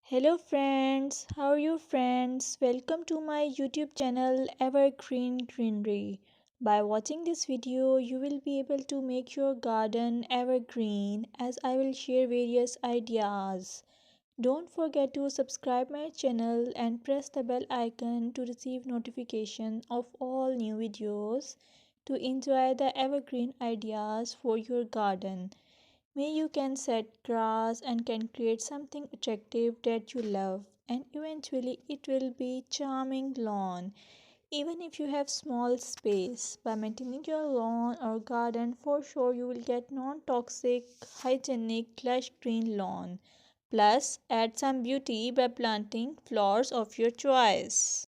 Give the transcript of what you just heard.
Hello friends, how are you friends? Welcome to my YouTube channel Evergreen Greenery. By watching this video, you will be able to make your garden evergreen as I will share various ideas. Don't forget to subscribe my channel and press the bell icon to receive notification of all new videos to enjoy the evergreen ideas for your garden. May you can set grass and can create something attractive that you love, and eventually it will be charming lawn. Even if you have small space, by maintaining your lawn or garden, for sure you will get non-toxic, hygienic, lush green lawn. Plus, add some beauty by planting flowers of your choice.